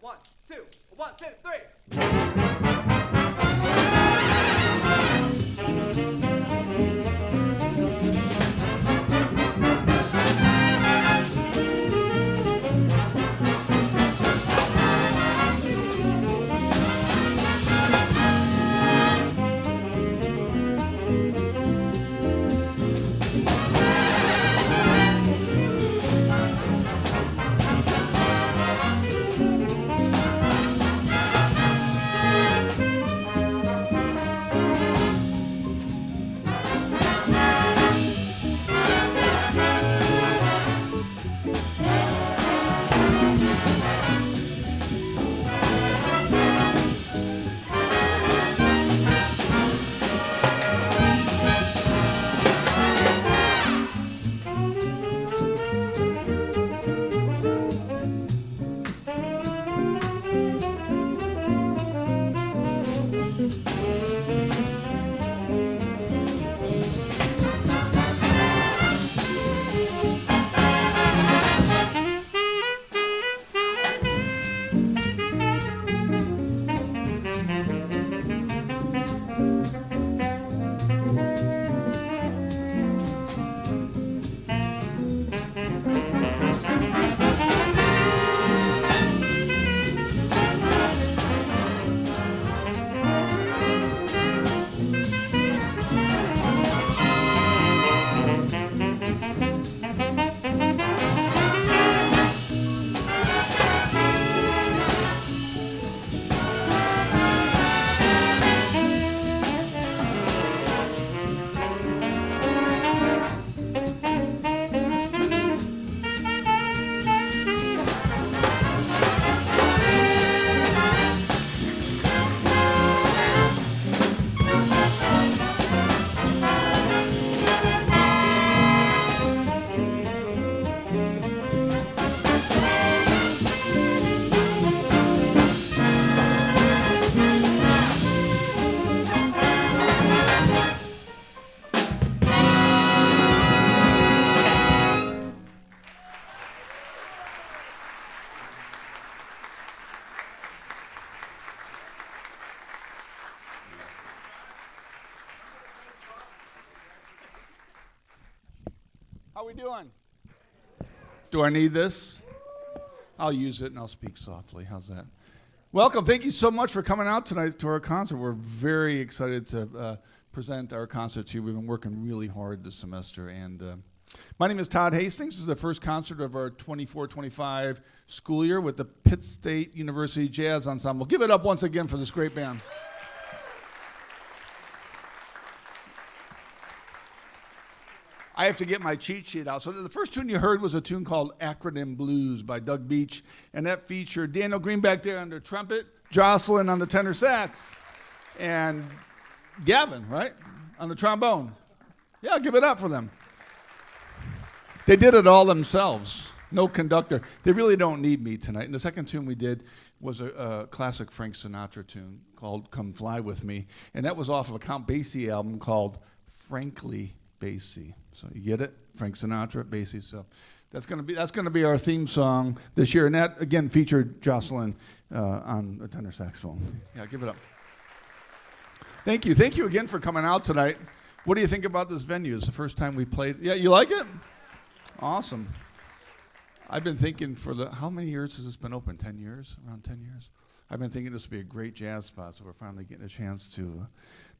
1, 2, 1, 2, 3. How we doing? Do I need this? I'll use it and I'll speak softly. How's that? Welcome. Thank you so much for coming out tonight to our concert. We're very excited to present our concert to you. We've been working really hard this semester. And my name is Todd Hastings. This is the first concert of our 24-25 school year with the Pitt State University Jazz Ensemble. Give it up once again for this great band. I have to get my cheat sheet out. So the first tune you heard was a tune called Acronym Blues by Doug Beach, and that featured Daniel Green back there on the trumpet, Jocelyn on the tenor sax, and Gavin, right, on the trombone. Yeah, give it up for them. They did it all themselves, no conductor. They really don't need me tonight. And the second tune we did was a classic Frank Sinatra tune called Come Fly With Me, and that was off of a Count Basie album called Frankly Basie. So you get it? Frank Sinatra, Basie. So that's gonna be our theme song this year. And that again featured Jocelyn on the tenor saxophone. Yeah, give it up. Thank you. Thank you again for coming out tonight. What do you think about this venue? It's the first time we played. Yeah, you like it? Awesome. I've been thinking how many years has this been open? 10 years? Around 10 years? I've been thinking this would be a great jazz spot, so we're finally getting a chance to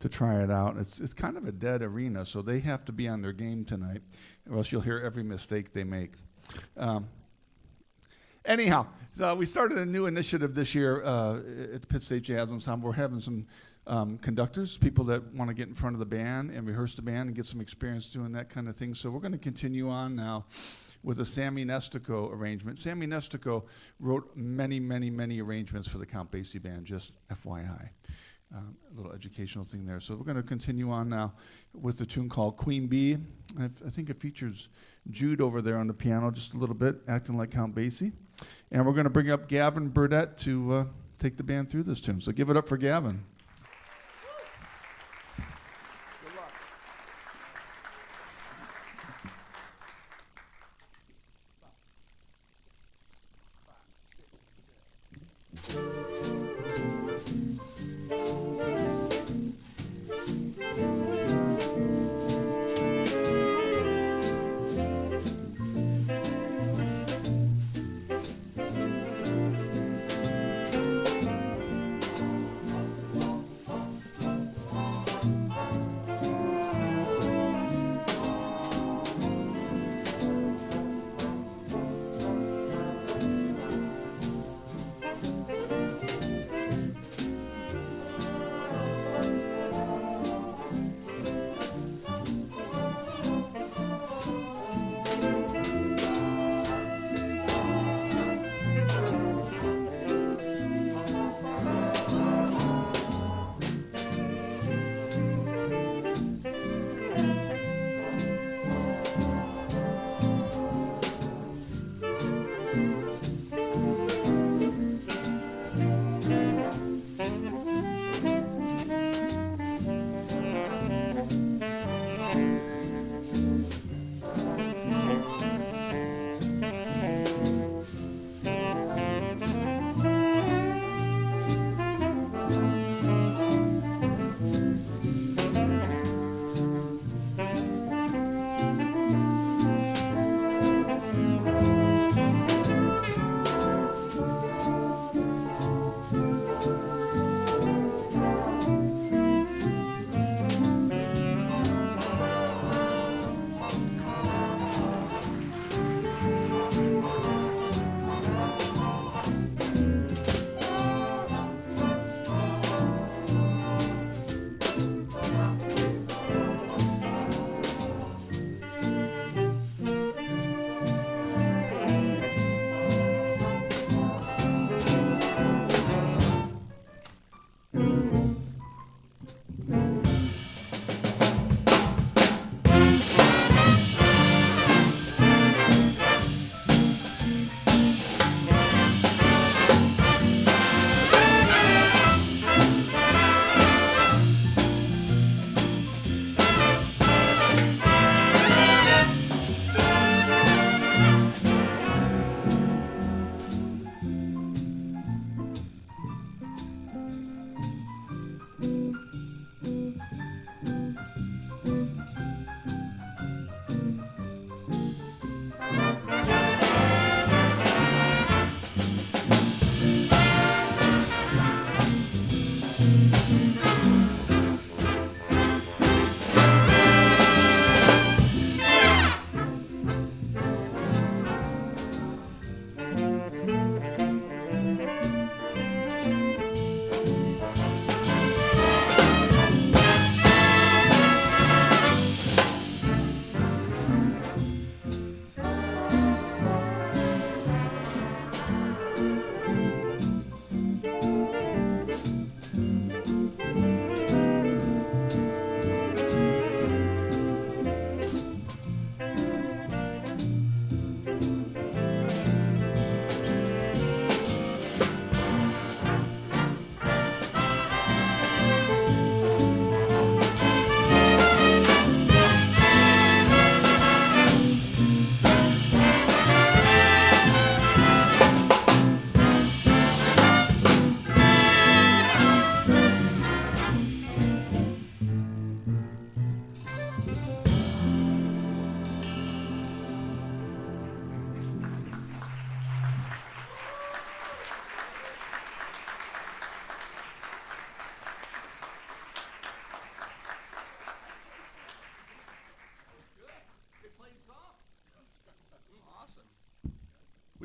try it out. It's kind of a dead arena, so they have to be on their game tonight, or else you'll hear every mistake they make. Anyhow, we started a new initiative this year at the Pitt State Jazz Ensemble. We're having some conductors, people that want to get in front of the band and rehearse the band and get some experience doing that kind of thing. So we're going to continue on now with a Sammy Nestico arrangement. Sammy Nestico wrote many, many, many arrangements for the Count Basie band, just FYI. A little educational thing there. So we're going to continue on now with a tune called Queen Bee. I think it features Jude over there on the piano just a little bit, acting like Count Basie. And we're going to bring up Gavin Burdett to take the band through this tune. So give it up for Gavin. Good luck.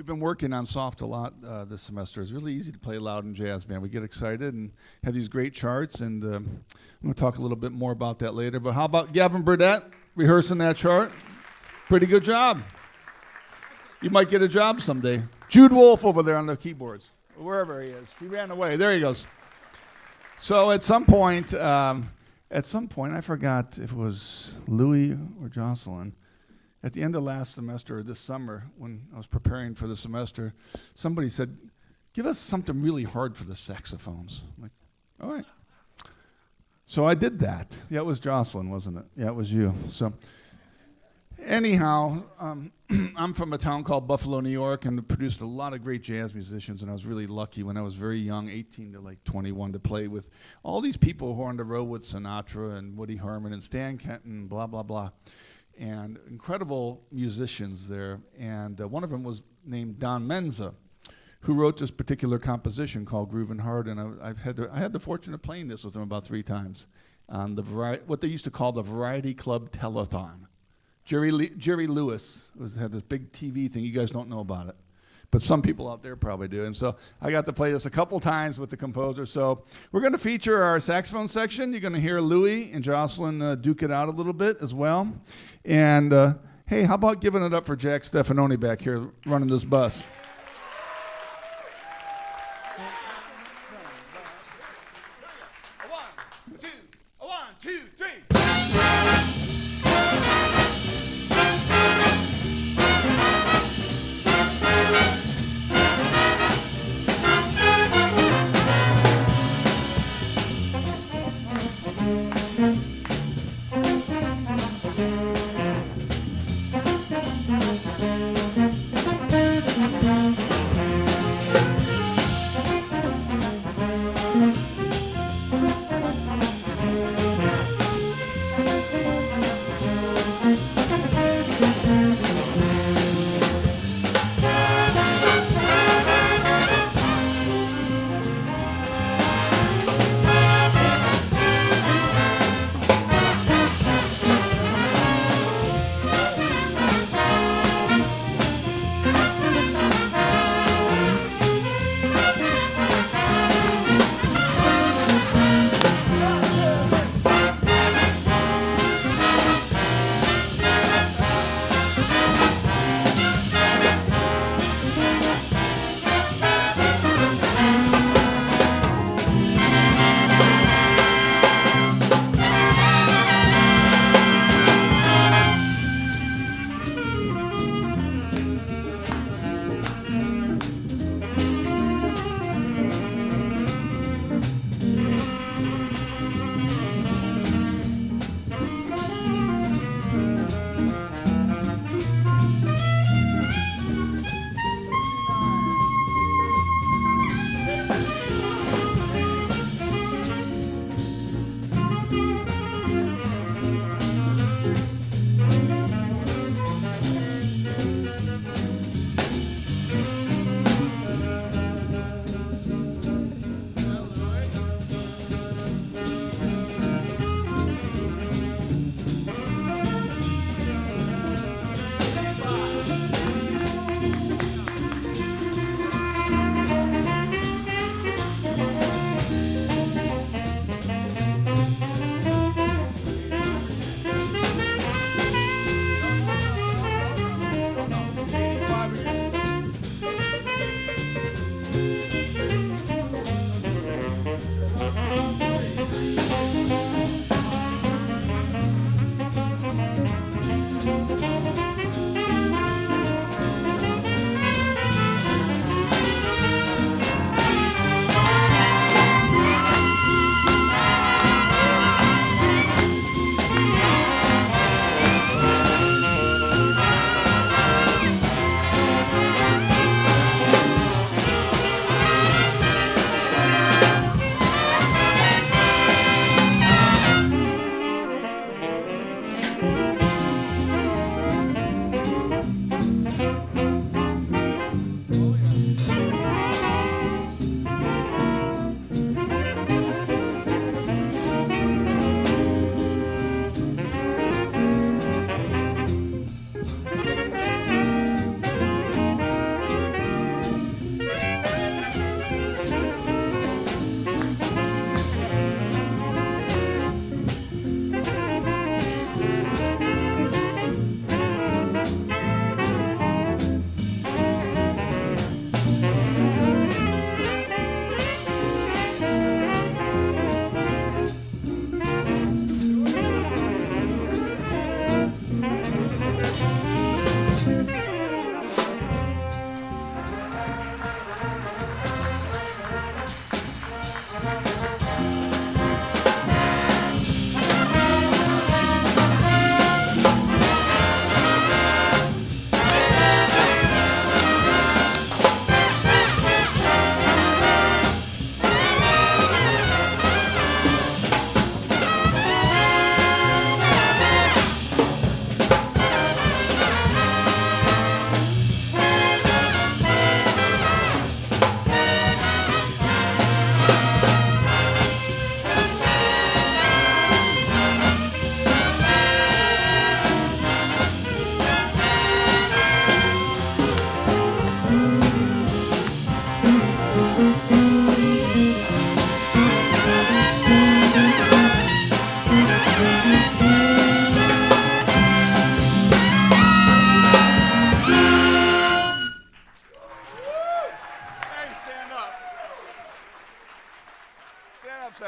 We've been working on soft a lot this semester. It's really easy to play loud in jazz band. We get excited and have these great charts, and I'm going to talk a little bit more about that later. But how about Gavin Burdett rehearsing that chart? Pretty good job. You might get a job someday. Jude Wolfe over there on the keyboards, wherever he is. He ran away. There he goes. So at some point, I forgot if it was Louis or Jocelyn. At the end of last semester, or this summer, when I was preparing for the semester, somebody said, give us something really hard for the saxophones. I'm like, all right. So I did that. Yeah, it was Jocelyn, wasn't it? Yeah, it was you. So anyhow, I'm from a town called Buffalo, New York, and produced a lot of great jazz musicians, and I was really lucky when I was very young, 18 to like 21, to play with all these people who are on the road with Sinatra and Woody Herman and Stan Kenton, blah, blah, blah. And incredible musicians there. And one of them was named Don Menza, who wrote this particular composition called Groovin Hard. And I had the fortune of playing this with him about 3 times on what they used to call the Variety Club Telethon. Jerry Lewis had this big TV thing. You guys don't know about it, but some people out there probably do. And so I got to play this a couple times with the composer. So we're going to feature our saxophone section. You're going to hear Louis and Jocelyn duke it out a little bit as well. And hey, how about giving it up for Jack Stefanoni back here running this bus? One, two, three.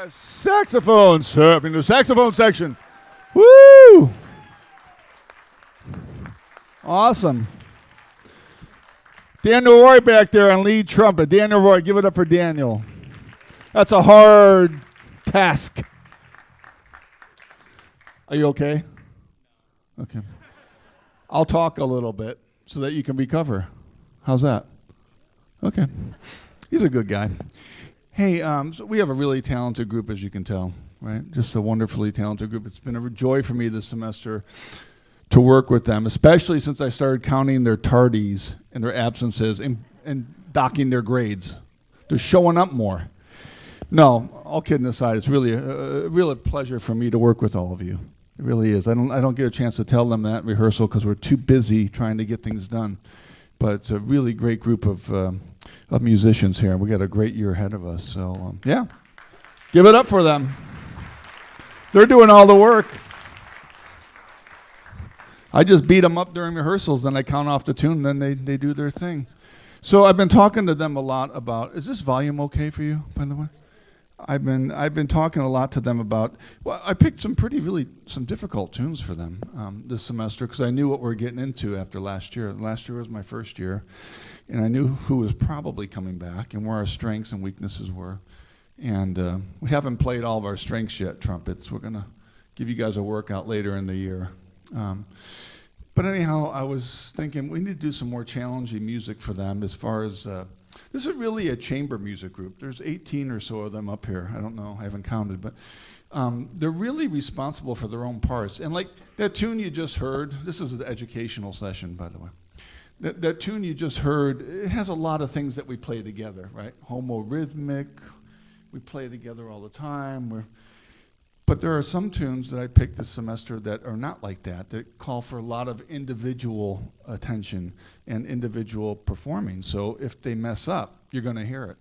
Saxophone, serving the saxophone section. Woo! Awesome. Daniel Roy back there on lead trumpet. Daniel Roy, give it up for Daniel. That's a hard task. Are you okay? Okay. I'll talk a little bit so that you can recover. How's that? Okay. He's a good guy. Hey, so we have a really talented group, as you can tell, right? Just a wonderfully talented group. It's been a joy for me this semester to work with them, especially since I started counting their tardies and their absences and docking their grades. They're showing up more. No, all kidding aside, it's really a real pleasure for me to work with all of you. It really is. I don't get a chance to tell them that in rehearsal because we're too busy trying to get things done. But it's a really great group of musicians here. We got a great year ahead of us. So yeah, give it up for them. They're doing all the work. I just beat them up during rehearsals, then I count off the tune, then they do their thing. So I've been talking to them a lot about. Is this volume okay for you, by the way? I've been talking a lot to them about. Well, I picked some difficult tunes for them this semester because I knew what we were getting into after last year. Last year was my first year, and I knew who was probably coming back and where our strengths and weaknesses were. And we haven't played all of our strengths yet, trumpets. We're gonna give you guys a workout later in the year. But anyhow, I was thinking we need to do some more challenging music for them as far as. This is really a chamber music group. There's 18 or so of them up here. I don't know, I haven't counted, but they're really responsible for their own parts. And like that tune you just heard, this is an educational session, by the way. That tune you just heard, it has a lot of things that we play together, right? Homorhythmic, we play together all the time. But there are some tunes that I picked this semester that are not like that call for a lot of individual attention and individual performing. So if they mess up, you're going to hear it.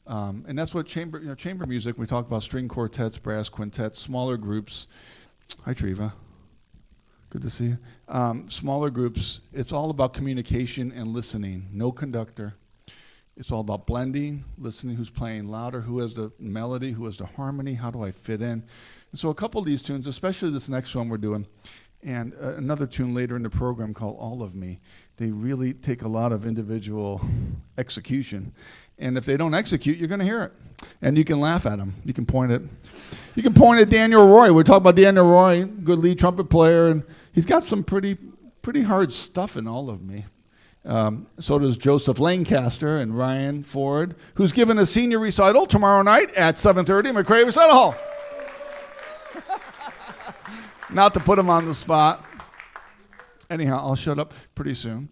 And that's what chamber music, we talk about string quartets, brass quintets, smaller groups. Hi, Treva. Good to see you. Smaller groups, it's all about communication and listening. No conductor. It's all about blending, listening who's playing louder, who has the melody, who has the harmony, how do I fit in. And so a couple of these tunes, especially this next one we're doing, and another tune later in the program called All of Me, they really take a lot of individual execution. And if they don't execute, you're going to hear it. And you can laugh at them. You can point at Daniel Roy. We're talking about Daniel Roy, good lead trumpet player, and he's got some pretty hard stuff in All of Me. So does Joseph Lancaster and Ryan Ford, who's giving a senior recital tomorrow night at 7:30 at McCrae Recital Hall. Not to put him on the spot. Anyhow, I'll shut up pretty soon.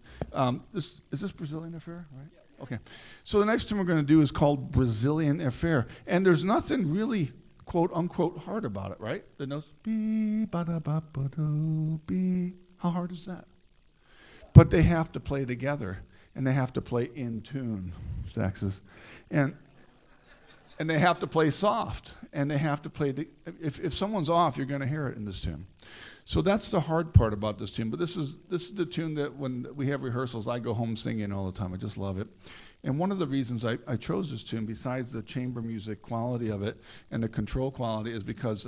Is this Brazilian Affair, right? Yeah. Okay. So the next tune we're going to do is called Brazilian Affair. And there's nothing really, quote, unquote, hard about it, right? The notes, be, ba da ba ba do, be. How hard is that? But they have to play together, and they have to play in tune, saxes. And they have to play soft, and they have to play, if someone's off, you're going to hear it in this tune. So that's the hard part about this tune, but this is the tune that when we have rehearsals, I go home singing all the time. I just love it. And one of the reasons I chose this tune, besides the chamber music quality of it and the control quality, is because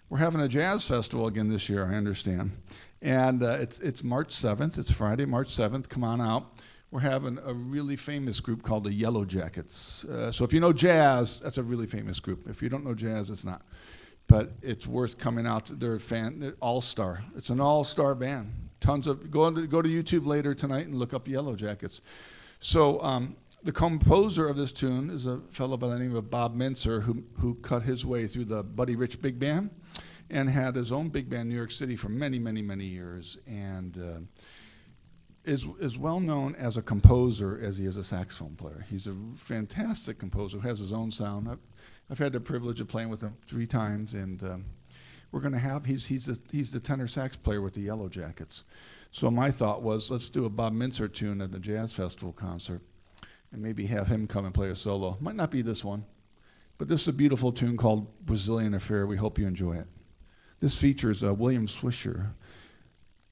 we're having a jazz festival again this year, I understand. And it's March 7th. It's Friday, March 7th. Come on out. We're having a really famous group called the Yellow Jackets. So if you know jazz, that's a really famous group. If you don't know jazz, it's not. But it's worth coming out. They're all-star. It's an all-star band. Tons of go to YouTube later tonight and look up Yellow Jackets. So the composer of this tune is a fellow by the name of Bob Mintzer, who cut his way through the Buddy Rich Big Band and had his own big band in New York City for many, many, many years, and is well known as a composer as he is a saxophone player. He's a fantastic composer who has his own sound. I've had the privilege of playing with him 3 times, and we're going to have, he's the tenor sax player with the Yellow Jackets. So my thought was, let's do a Bob Mintzer tune at the Jazz Festival concert and maybe have him come and play a solo. Might not be this one, but this is a beautiful tune called Brazilian Affair. We hope you enjoy it. This features William Swisher,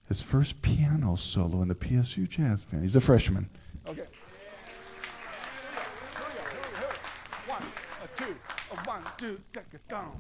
his first piano solo in the PSU Jazz Band. He's a freshman. Okay. Here we go. 1, 2. A 1, 2, take it down.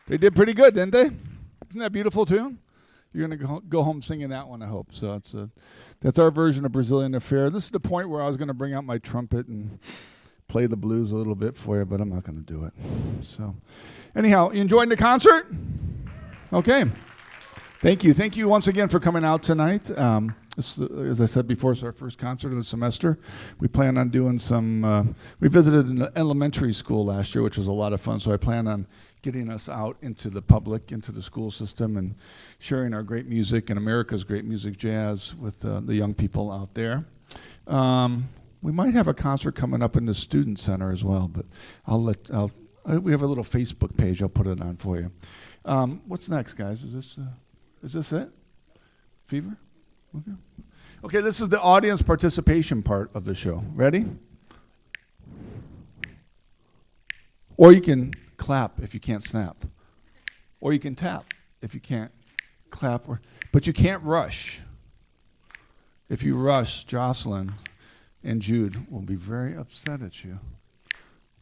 They did pretty good, didn't they? Isn't that a beautiful tune? You're going to go home singing that one, I hope. So that's our version of Brazilian Affair. This is the point where I was going to bring out my trumpet and play the blues a little bit for you, but I'm not going to do it. So, anyhow, you enjoying the concert? Okay. Thank you. Thank you once again for coming out tonight. As I said before, it's our first concert of the semester. We plan on doing some, we visited an elementary school last year, which was a lot of fun, so I plan on getting us out into the public, into the school system, and sharing our great music and America's great music, jazz, with the young people out there. We might have a concert coming up in the student center as well, but we have a little Facebook page. I'll put it on for you. What's next, guys? Is this it? Fever? Okay. Okay, this is the audience participation part of the show. Ready? Or you can clap if you can't snap. Or you can tap if you can't clap. But you can't rush. If you rush, Jocelyn and Jude will be very upset at you.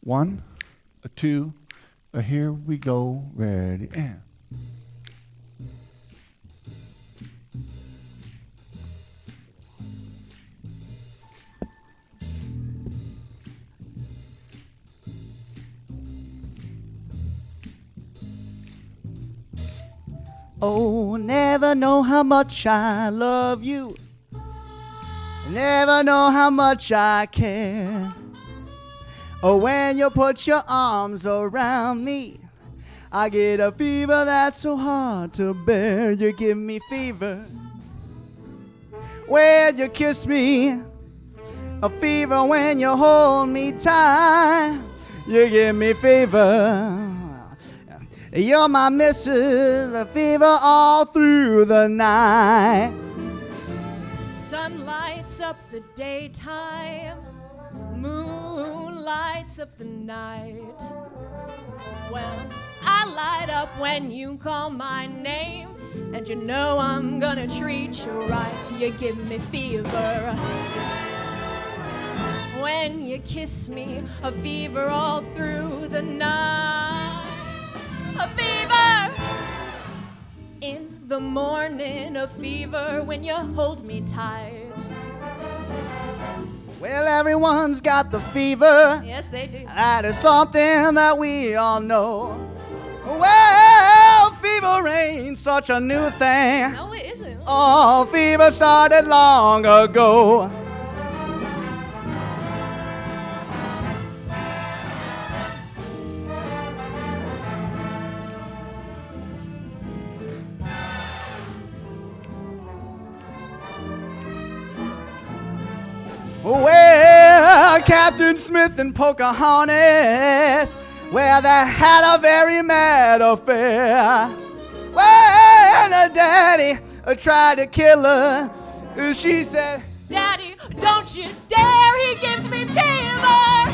1, a 2, a here we go, ready, and. Oh, never know how much I love you. Never know how much I care. Oh, when you put your arms around me, I get a fever that's so hard to bear. You give me fever when you kiss me, a fever when you hold me tight. You give me fever. You're my missus, a fever all through the night. Sun lights up the daytime, moon lights up the night. Well, I light up when you call my name, and you know I'm gonna treat you right. You give me fever when you kiss me, a fever all through the night. A fever in the morning, a fever when you hold me tight. Well, everyone's got the fever. Yes, they do. That is something that we all know. Well, fever ain't such a new thing. No, it isn't. Oh, fever started long ago. Well, Captain Smith and Pocahontas, well, they had a very mad affair. When her daddy tried to kill her, she said, Daddy, don't you dare, he gives me fever.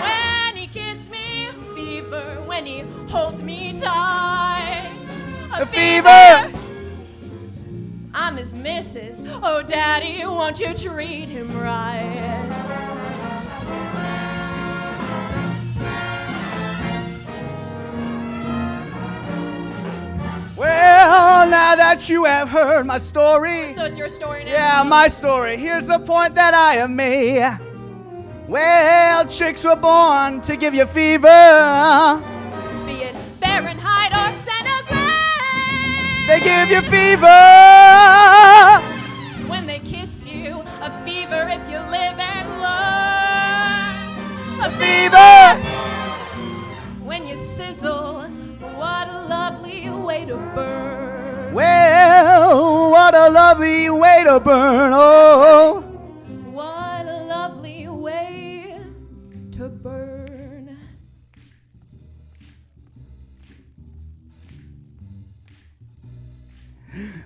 When he kisses me, fever. When he holds me tight, a fever. I'm his missus. Oh, Daddy, won't you treat him right? well, now that you have heard my story. So it's your story now? Yeah, my story. Here's the point that I have made. Well, chicks were born to give you fever. Be it Fahrenheit or centigrade. They give you fever. When they kiss you, a fever if you live and learn. A fever. When you sizzle, what a lovely way to burn. Well, what a lovely way to burn. Oh, What a lovely way to burn.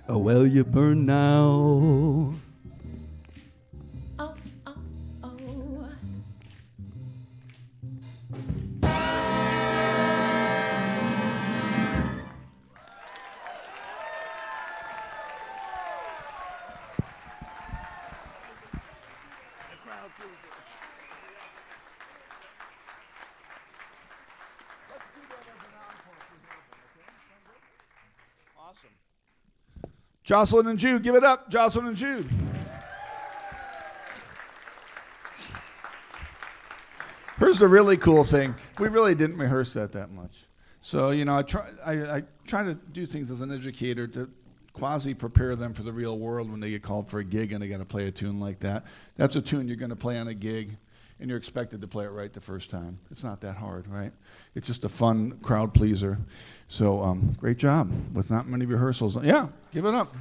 oh well, you burn now. Oh, oh, oh. Awesome. Jocelyn and Jude, give it up. Jocelyn and Jude. here's the really cool thing. We really didn't rehearse that much. So, I try to do things as an educator to quasi-prepare them for the real world when they get called for a gig and they got to play a tune like that. That's a tune you're going to play on a gig, and you're expected to play it right the first time. It's not that hard, right? It's just a fun crowd pleaser. So great job with not many rehearsals. Yeah, give it up.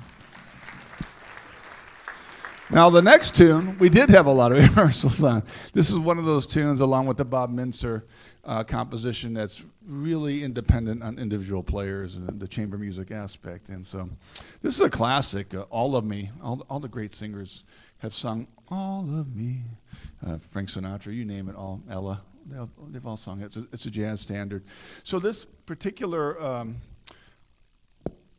Now the next tune, we did have a lot of rehearsals on. This is one of those tunes along with the Bob Mintzer composition that's really independent on individual players and the chamber music aspect. And so this is a classic, All of Me. All the great singers have sung All of Me. Frank Sinatra, you name it, all Ella. They've all sung it. It's a jazz standard. So this particular, a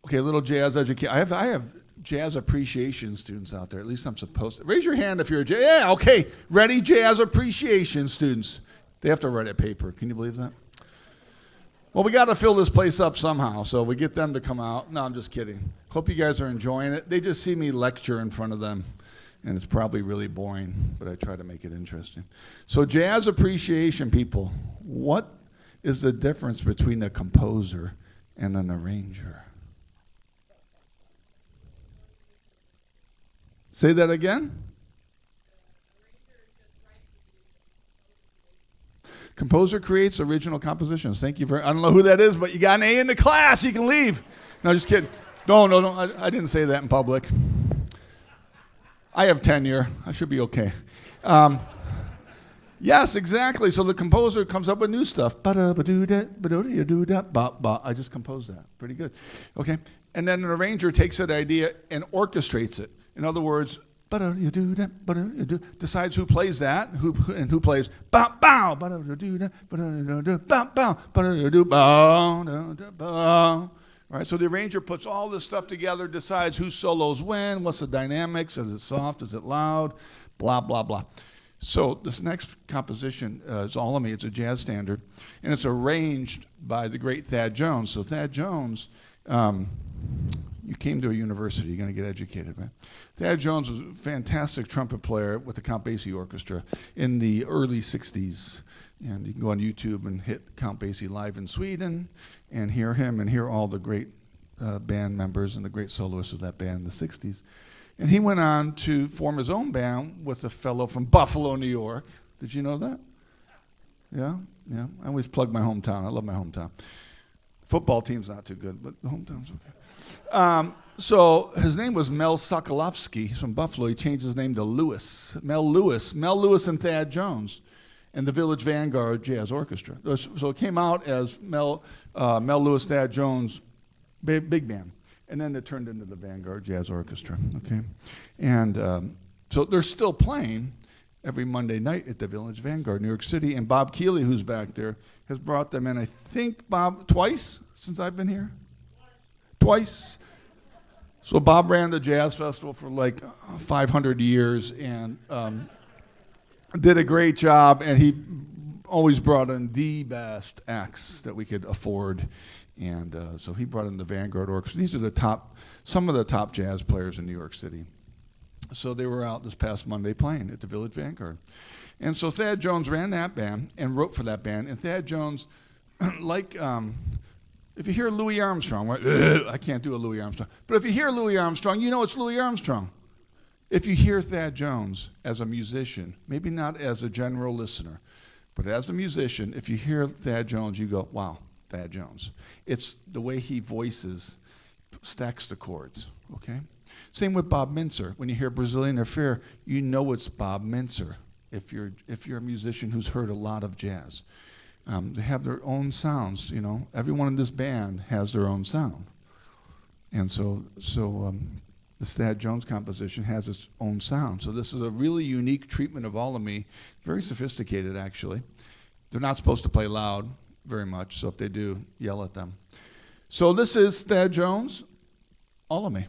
little jazz education. I have jazz appreciation students out there. At least I'm supposed to. Raise your hand if you're a jazz. Yeah, okay. Ready, jazz appreciation students. They have to write a paper. Can you believe that? Well, we got to fill this place up somehow, so we get them to come out. No, I'm just kidding. Hope you guys are enjoying it. They just see me lecture in front of them, and it's probably really boring, but I try to make it interesting. So jazz appreciation, people. What is the difference between a composer and an arranger? Say that again. Composer creates original compositions. Thank you very. I don't know who that is, but you got an A in the class. You can leave. No, just kidding. No. I didn't say that in public. I have tenure. I should be okay. Yes, exactly. So the composer comes up with new stuff. I just composed that. Pretty good. Okay. And then an arranger takes that idea and orchestrates it. In other words, decides who plays that, and who plays bow bow. Right, so the arranger puts all this stuff together, decides who solos when, what's the dynamics, is it soft, is it loud, blah, blah, blah. So this next composition is All of Me. It's a jazz standard, and it's arranged by the great Thad Jones. So Thad Jones, you came to a university, you're going to get educated, man. Thad Jones was a fantastic trumpet player with the Count Basie Orchestra in the early 60s. And you can go on YouTube and hit Count Basie live in Sweden and hear him and hear all the great band members and the great soloists of that band in the 60s. And he went on to form his own band with a fellow from Buffalo, New York. Did you know that? Yeah. I always plug my hometown. I love my hometown. Football team's not too good, but the hometown's okay. So his name was Mel Sokolovsky. He's from Buffalo. He changed his name to Lewis. Mel Lewis and Thad Jones and the Village Vanguard Jazz Orchestra. So it came out as Mel Lewis, Thad Jones, big band. And then it turned into the Vanguard Jazz Orchestra, okay? And so they're still playing every Monday night at the Village Vanguard, New York City. And Bob Keeley, who's back there, has brought them in, I think, Bob, twice since I've been here? Twice. So Bob ran the Jazz Festival for like 500 years and did a great job, and he always brought in the best acts that we could afford. And so he brought in the Vanguard Orchestra. These are some of the top jazz players in New York City. So they were out this past Monday playing at the Village Vanguard. And so Thad Jones ran that band and wrote for that band. And Thad Jones, like, if you hear Louis Armstrong, right? I can't do a Louis Armstrong. But if you hear Louis Armstrong, you know it's Louis Armstrong. If you hear Thad Jones as a musician, maybe not as a general listener, but as a musician, if you hear Thad Jones, you go, wow, Thad Jones. It's the way he voices, stacks the chords, okay? Same with Bob Mintzer. When you hear Brazilian Affair, you know it's Bob Mintzer if you're a musician who's heard a lot of jazz. They have their own sounds, you know. Everyone in this band has their own sound. And so the Thad Jones composition has its own sound. So this is a really unique treatment of All of Me. Very sophisticated, actually. They're not supposed to play loud very much, so if they do, yell at them. So this is Thad Jones, All of Me.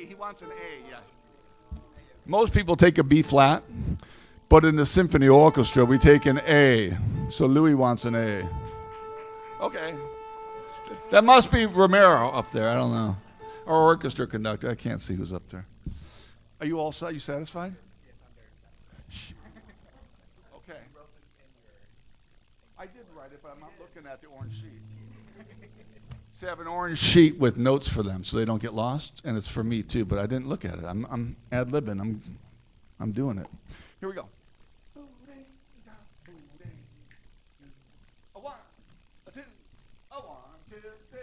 He wants an A, yeah. Most people take a B flat, but in the symphony orchestra, we take an A. So Louis wants an A. Okay. That must be Romero up there. I don't know. Or orchestra conductor. I can't see who's up there. Are you all set? You satisfied? Okay. I did write it, but I'm not looking at the orange sheet. See, I have an orange sheet with notes for them so they don't get lost, and it's for me too, but I didn't look at it. I'm ad-libbing. I'm doing it. Here we go. A one, a two, a one, two, three,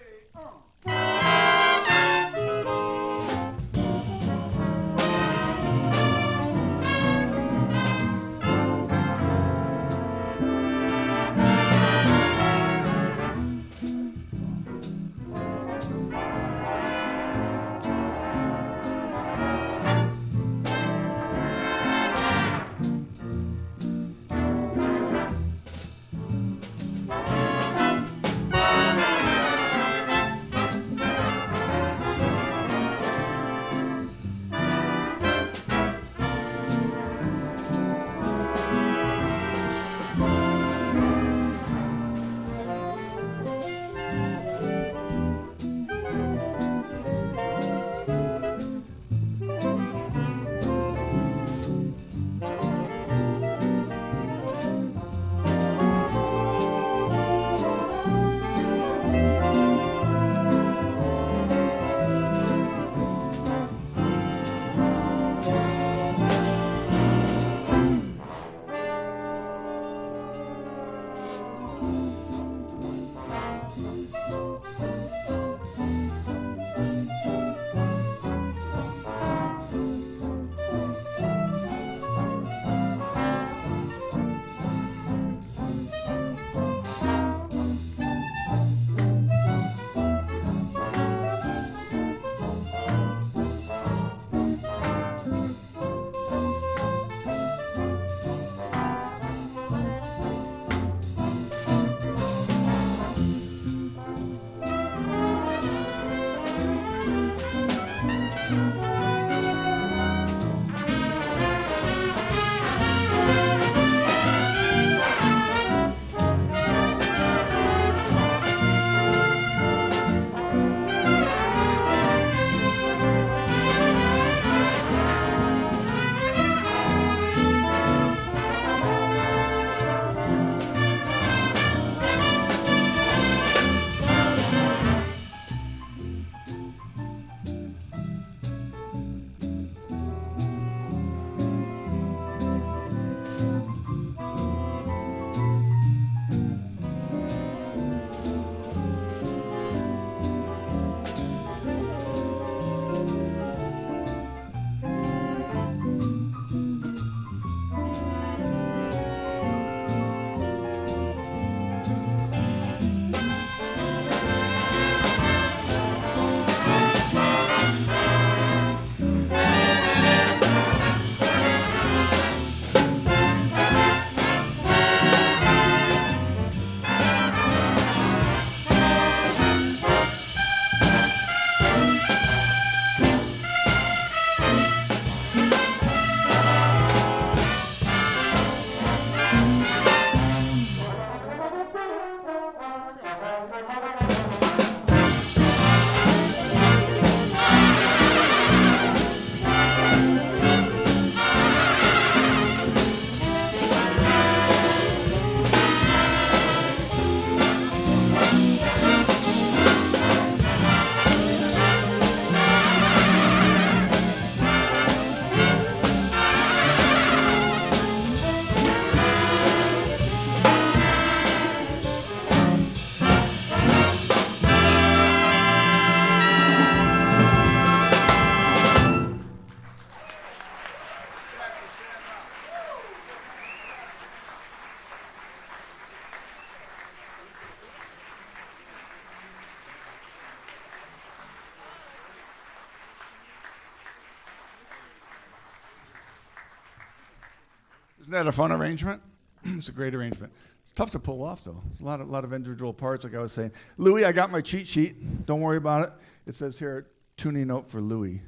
Isn't that a fun arrangement? It's a great arrangement. It's tough to pull off, though. A lot of individual parts, like I was saying. Louis, I got my cheat sheet. Don't worry about it. It says here, tuning note for Louis.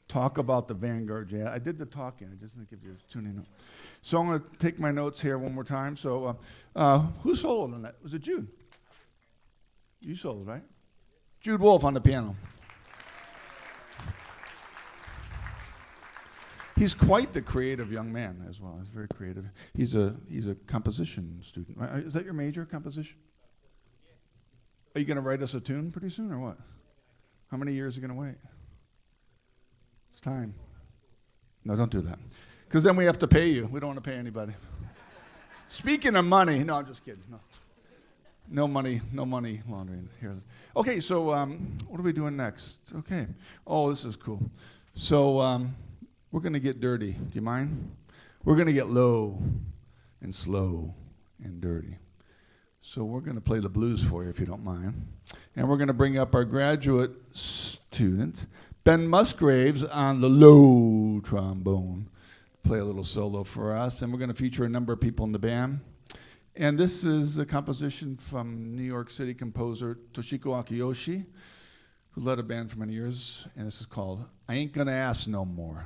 Talk about the Vanguard jazz. I did the talking. I just didn't give you a tuning note. So I'm going to take my notes here one more time. So who soloed on that? Was it Jude? You soloed, right? Jude Wolfe on the piano. He's quite the creative young man as well. He's very creative. He's a composition student. Is that your major, composition? Are you going to write us a tune pretty soon or what? How many years are you going to wait? It's time. No, don't do that. Because then we have to pay you. We don't want to pay anybody. Speaking of money, no, I'm just kidding. No money laundering here. Okay, so what are we doing next? Okay. Oh, this is cool. So we're going to get dirty. Do you mind? We're going to get low and slow and dirty. So we're going to play the blues for you, if you don't mind. And we're going to bring up our graduate student, Ben Musgraves, on the low trombone. Play a little solo for us. And we're going to feature a number of people in the band. And this is a composition from New York City composer Toshiko Akiyoshi, who led a band for many years. And this is called I Ain't Gonna Ask No More.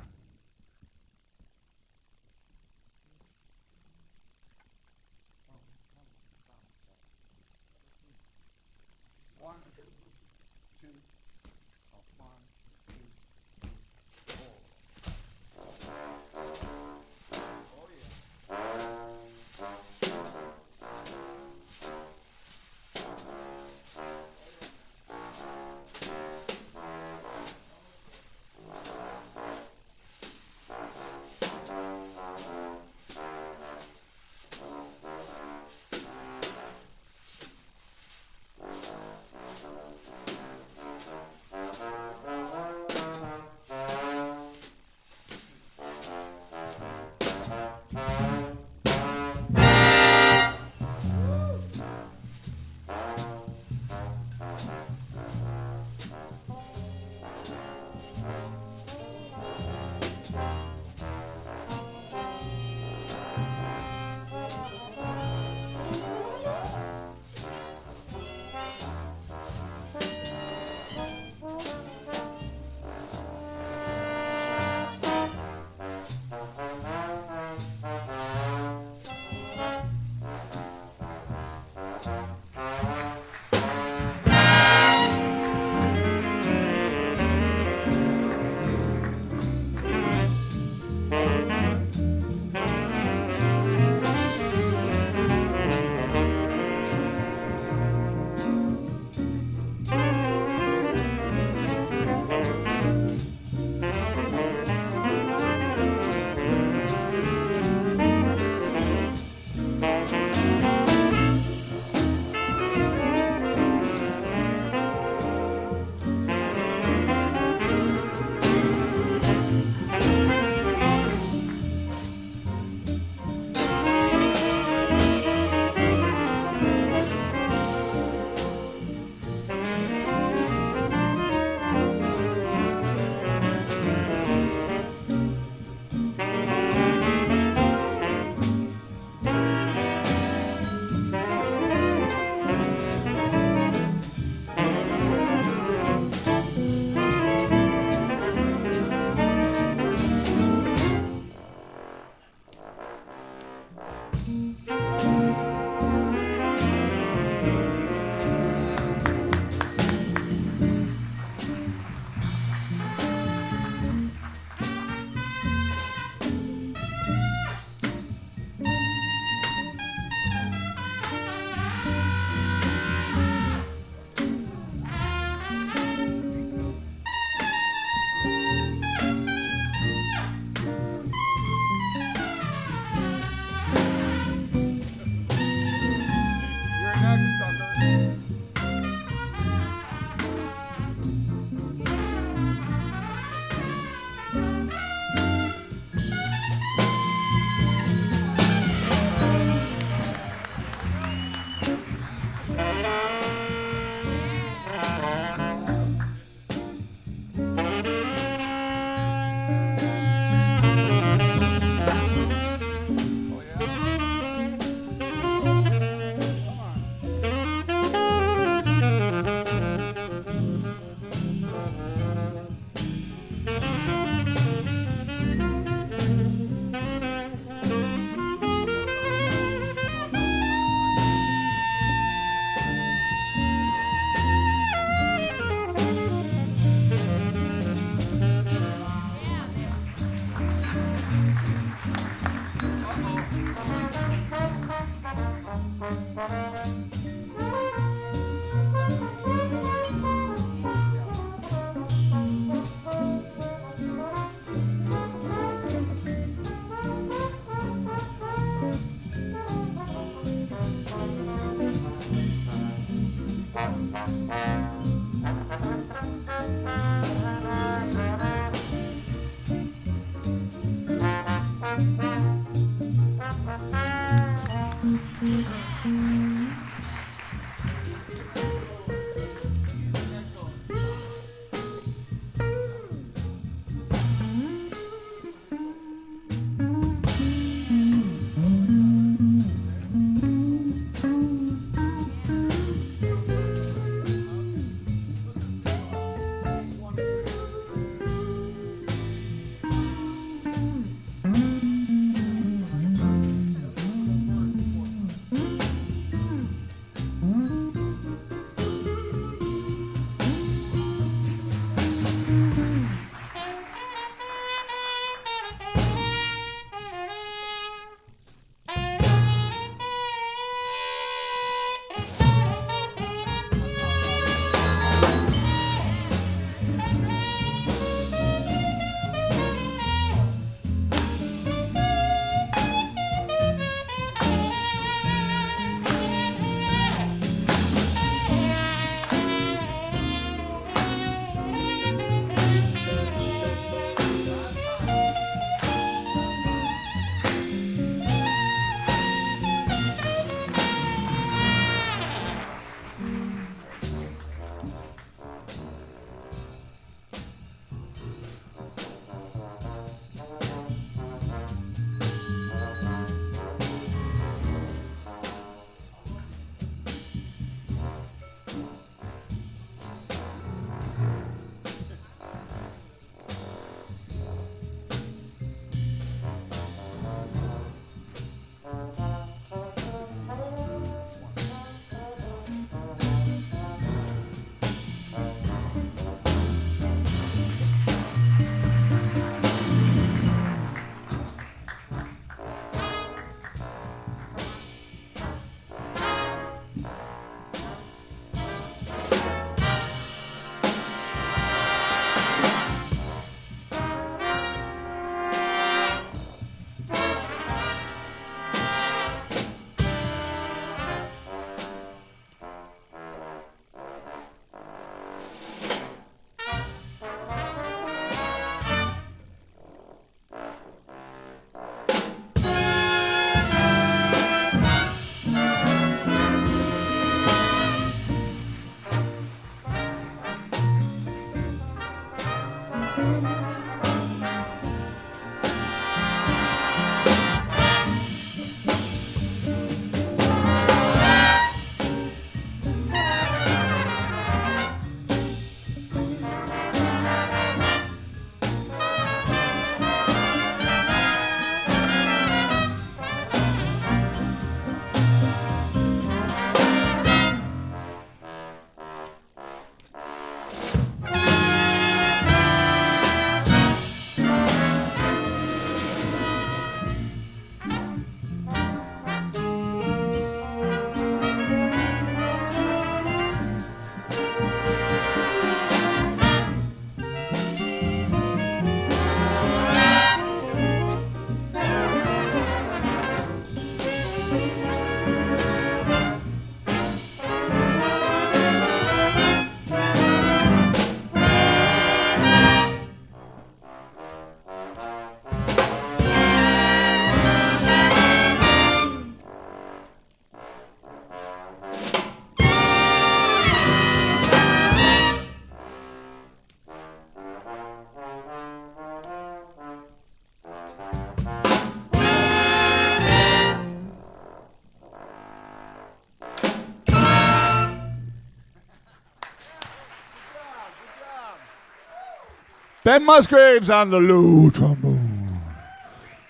Ben Musgraves on the low trombone.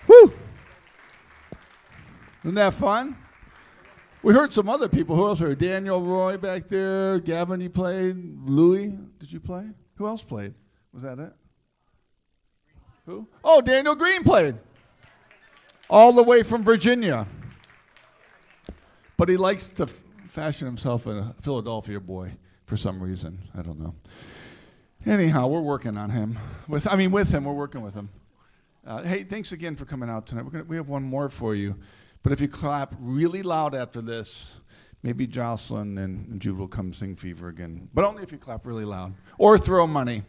Woo! Isn't that fun? We heard some other people. Who else heard? Daniel Roy back there. Gavin, you played. Louis, did you play? Who else played? Was that it? Who? Oh, Daniel Green played. All the way from Virginia. But he likes to fashion himself a Philadelphia boy for some reason. I don't know. Anyhow, we're working on him. With him, we're working with him. Hey, thanks again for coming out tonight. We have one more for you. But if you clap really loud after this, maybe Jocelyn and Jude will come sing Fever again. But only if you clap really loud. Or throw money.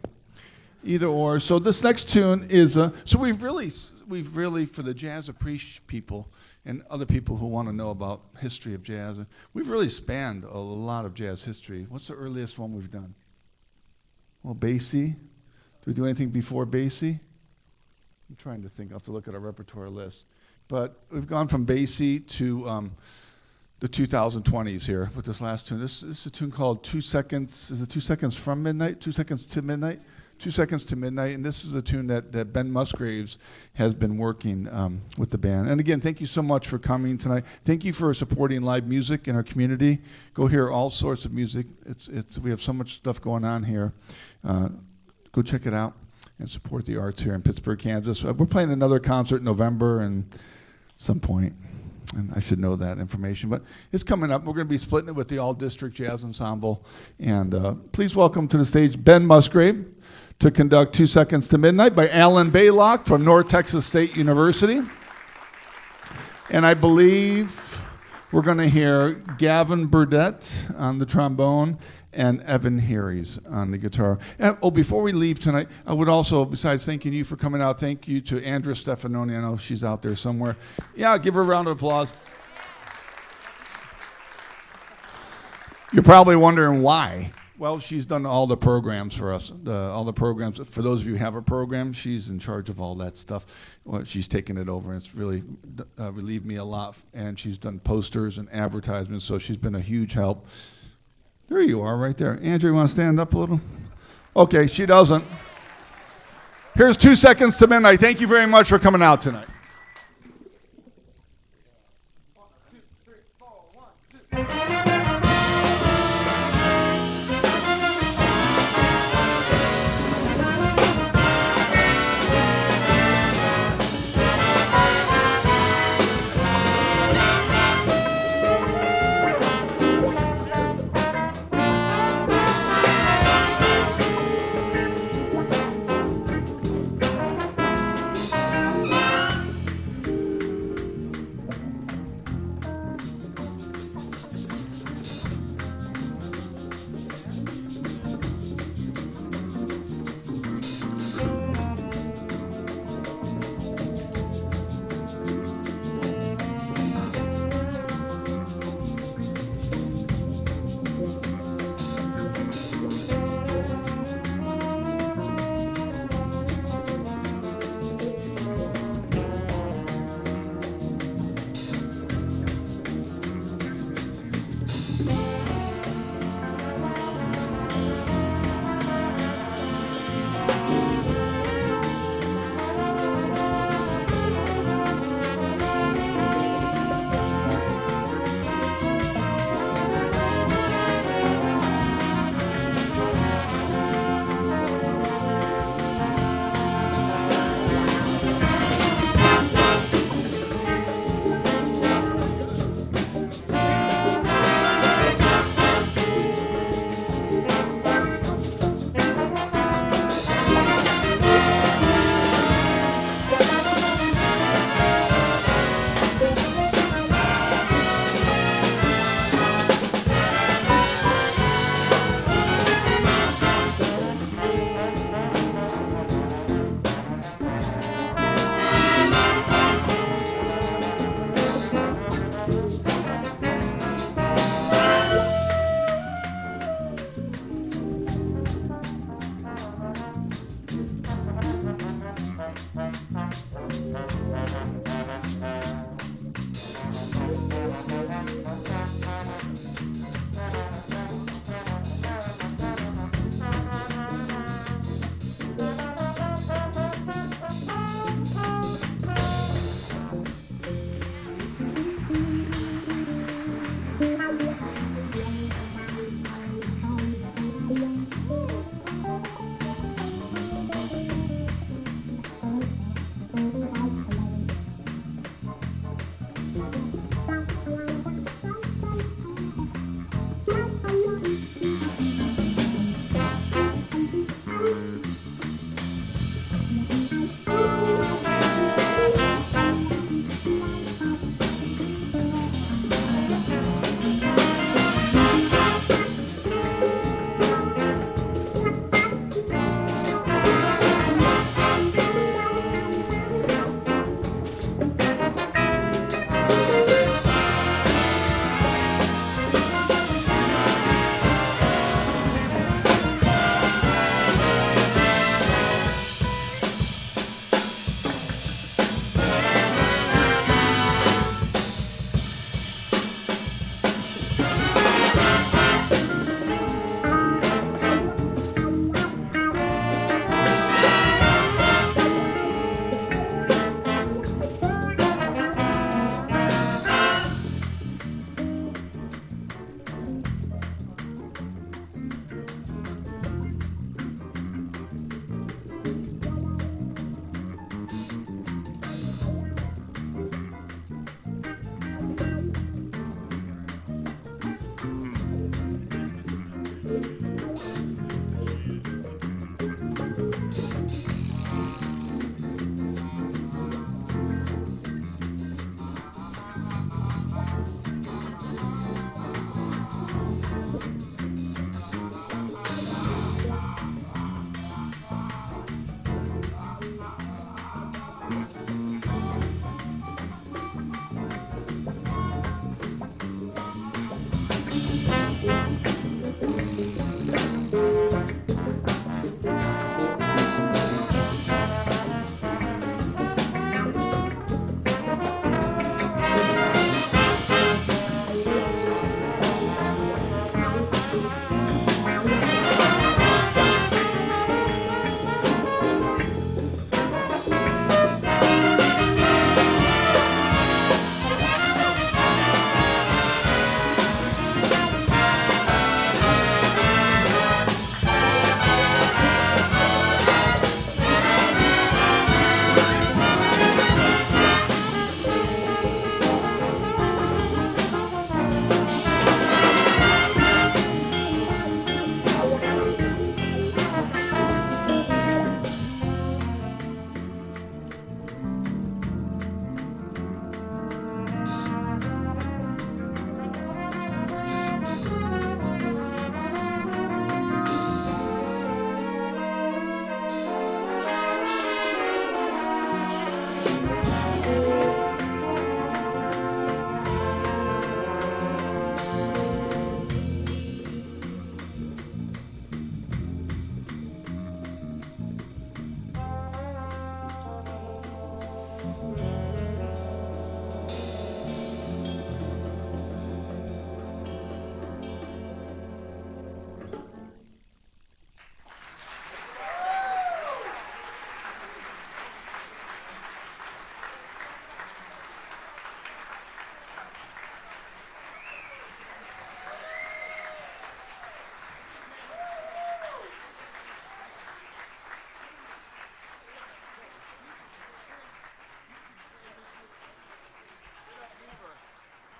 Either or. So this next tune is, so we've really, for the jazz appreciation people and other people who want to know about history of jazz, we've really spanned a lot of jazz history. What's the earliest one we've done? Well, Basie. Do we do anything before Basie? I'm trying to think. I'll have to look at our repertoire list. But we've gone from Basie to the 2020s here with this last tune. This is a tune called 2 Seconds. Is it 2 Seconds from Midnight? 2 Seconds to Midnight? 2 Seconds to Midnight. And this is a tune that Ben Musgraves has been working with the band. And again, thank you so much for coming tonight. Thank you for supporting live music in our community. Go hear all sorts of music. We have so much stuff going on here. Go check it out and support the arts here in Pittsburg, Kansas. We're playing another concert in November and some point, and I should know that information, but it's coming up. We're going to be splitting it with the All-District Jazz Ensemble, and please welcome to the stage Ben Musgrave to conduct 2 Seconds to Midnight by Alan Baylock from North Texas State University. And I believe we're going to hear Gavin Burdett on the trombone and Evan Harries on the guitar. And, before we leave tonight, I would also, besides thanking you for coming out, thank you to Andrea Stefanoni. I know she's out there somewhere. Yeah, give her a round of applause. You're probably wondering why. Well, she's done all the programs for us, all the programs. For those of you who have a program, she's in charge of all that stuff. Well, she's taken it over, and it's really relieved me a lot. And she's done posters and advertisements, so she's been a huge help. There you are right there. Andrew, you want to stand up a little? Okay, she doesn't. Here's 2 Seconds to Midnight. Thank you very much for coming out tonight. 1, 2, 3, 4, 1, 2.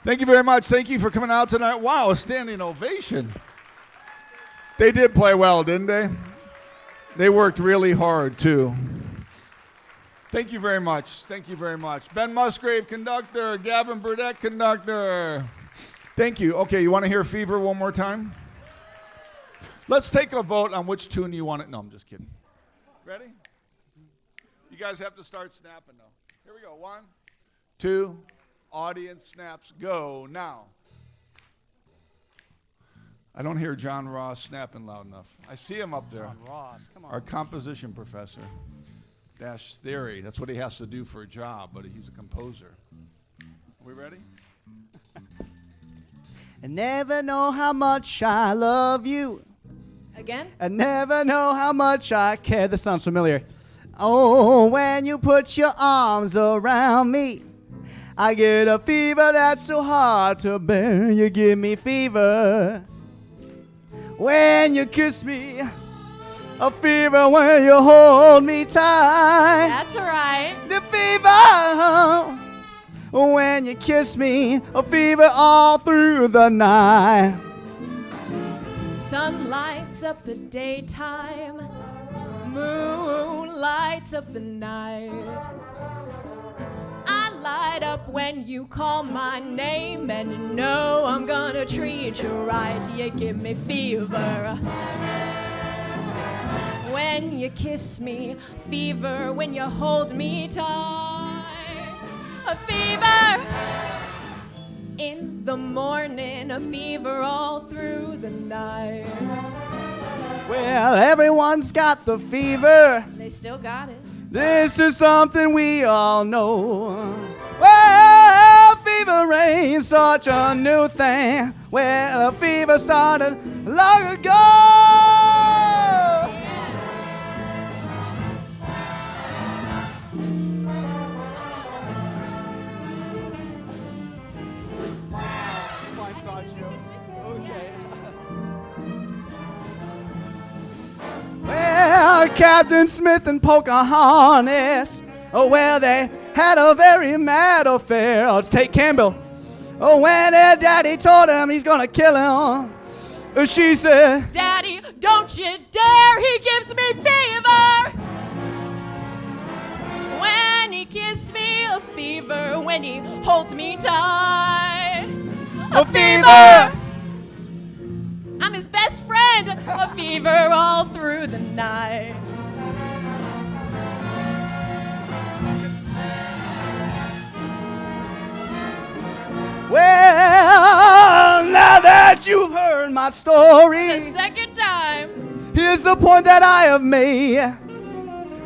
Thank you very much. Thank you for coming out tonight. Wow, a standing ovation. They did play well, didn't they? They worked really hard, too. Thank you very much. Thank you very much. Ben Musgrave, conductor. Gavin Burdette, conductor. Thank you. Okay, you want to hear Fever one more time? Let's take a vote on which tune you want it. No, I'm just kidding. Ready? You guys have to start snapping, though. Here we go. 1, 2, audience snaps, go now. I don't hear John Ross snapping loud enough. I see him up there. John Ross, come on. Our composition professor. Dash theory. That's what he has to do for a job, but he's a composer. Are we ready? I never know how much I love you. Again? I never know how much I care. This sounds familiar. Oh, when you put your arms around me, I get a fever that's so hard to bear. You give me fever when you kiss me, a fever when you hold me tight. That's right. The fever when you kiss me, a fever all through the night. Sun lights up the daytime, moon lights up the night. I light up when you call my name, and you know I'm gonna treat you right. You give me fever when you kiss me, fever when you hold me tight. A fever in the morning, a fever all through the night. Well, everyone's got the fever. They still got it. This is something we all know. Well, fever ain't such a new thing. Well, a fever started long ago. Well, Captain Smith and Pocahontas, oh, well, they had a very mad affair. Oh, let's take Campbell. Oh, when their daddy told him he's gonna kill him, she said, Daddy, don't you dare, he gives me fever. When he kissed me, a fever. When he holds me tight, a fever. I'm his best friend, a fever all through the night. well, now that you've heard my story, The second time, here's the point that I have made.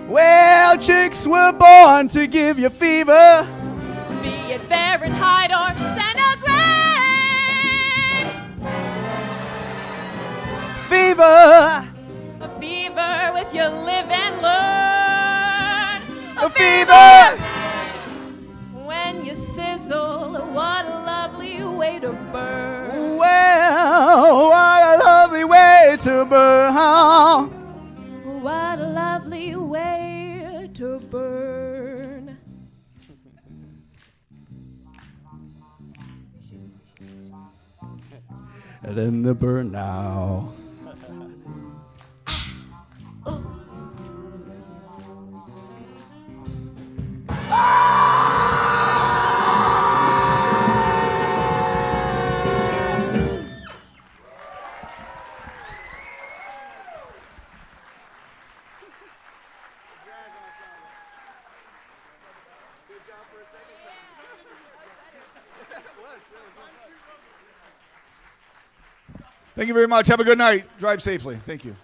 Well, chicks were born to give you fever. be it Fahrenheit or centigrade. Fever, A fever if you live and learn. a fever. When you sizzle, what a lovely way to burn. Well, what a lovely way to burn. What a lovely way to burn. And in the burn now. Thank you very much. Have a good night. Drive safely. Thank you.